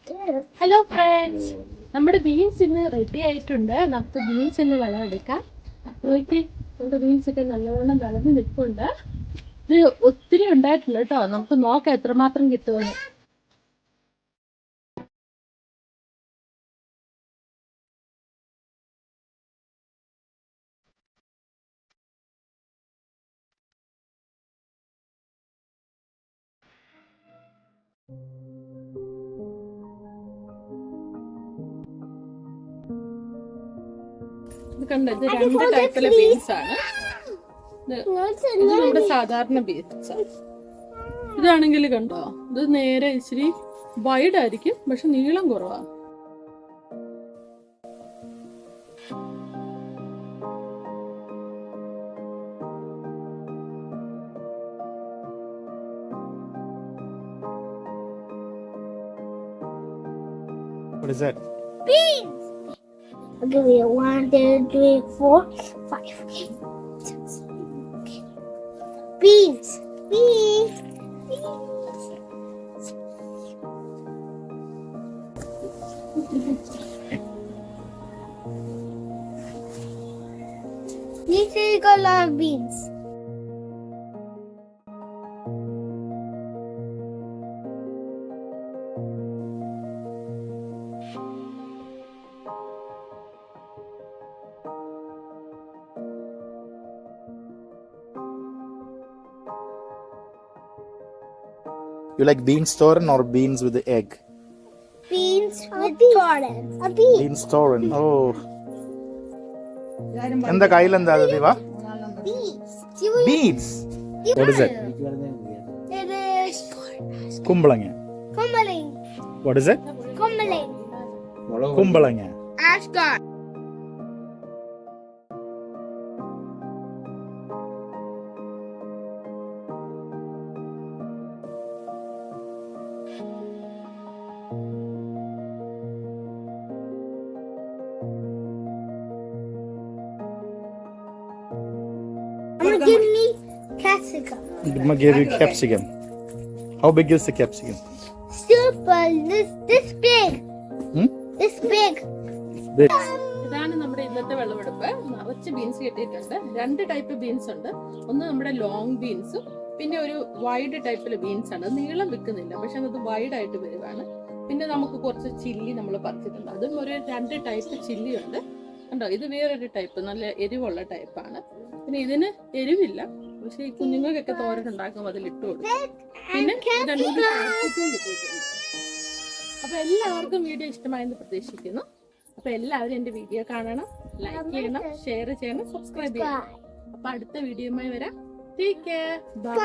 Hello friends, നമ്മുടെ beans ഇന്ന് ready ആയിട്ടുണ്ട്. നമുക്ക് ബീൻസ് ഇന്ന് വിളവെടുക്കാം. നോക്കി, നമ്മുടെ ബീൻസ് ഒക്കെ നല്ലവണ്ണം വിളഞ്ഞ് നിൽപ്പുണ്ട്. ഇത് ഒത്തിരി ഉണ്ടായിട്ടുണ്ട് കേട്ടോ. നമുക്ക് നോക്കാം എത്രമാത്രം കിട്ടുമെന്ന്. ഇത് കണ്ടോ, ഇത് രണ്ട് ടൈപ്പിലെ ബീൻസ് ആണ്. ഇത് നമ്മുടെ സാധാരണ ബീൻസ്. ഇതാണെങ്കിൽ കണ്ടോ, ഇത് നേരെ ഇച്ചിരി വൈഡ് ആയിരിക്കും, പക്ഷെ നീളം കുറവാണ്. What is that? Beans! I'll give you 1, 2, 3, 4, 5. Beans! Beans! Beans! This is got a lot of beans. You like beans torn or beans with the egg? Beans with garden. A bean. Beans torn. Oh. എന്താ കയ്യിലെന്താ അത് ദിവ? Beans. Beans. What is it? It is കുമ്പളങ്ങ. kumbaling. What is it? Kumbaling. കുമ്പളങ്ങ. Asgard. Give me capsicum. Grandma gave you capsicum. How big is the capsicum? Super. This big. Hmm? This big. Big. ഇതാണ് നമ്മുടെ ഇന്നത്തെ വിളവെടുപ്പ്. നിറച്ച് beans കിട്ടിയിട്ടുണ്ട്. രണ്ട് type beans ഉണ്ട്. ഒന്ന് നമ്മുടെ ലോങ് ബീൻസും പിന്നെ ഒരു വൈഡ് ടൈപ്പിലെ ബീൻസ് ആണ്. നീളം വെക്കുന്നില്ല, പക്ഷെ അത് വൈഡ് ആയിട്ട് വരുവാണ്. പിന്നെ നമുക്ക് കുറച്ച് ചില്ലി നമ്മൾ പറിച്ചിട്ടുണ്ട്. അതും ഒരു രണ്ട് ടൈപ്പ് ചില്ലി ഉണ്ട്. കണ്ടോ, ഇത് വേറൊരു ടൈപ്പ്, നല്ല എരിവുള്ള ടൈപ്പാണ്. പിന്നെ ഇതിന് എരിവില്ല, പക്ഷെ ഈ കുഞ്ഞുങ്ങൾക്കൊക്കെ തോരൻ ഉണ്ടാക്കുമ്പോൾ അതിൽ ഇട്ട് കൊടുക്കും. പിന്നെ രണ്ടുകൂടി കിട്ടിയിട്ടുണ്ട്. അപ്പൊ എല്ലാവർക്കും വീഡിയോ ഇഷ്ടമായെന്ന് പ്രതീക്ഷിക്കുന്നു. അപ്പൊ എല്ലാവരും എന്റെ വീഡിയോ കാണണം, ലൈക്ക് ചെയ്യണം, ഷെയർ ചെയ്യണം, സബ്സ്ക്രൈബ് ചെയ്യണം. അപ്പൊ അടുത്ത വീഡിയോയുമായി വരാം. Take care, by.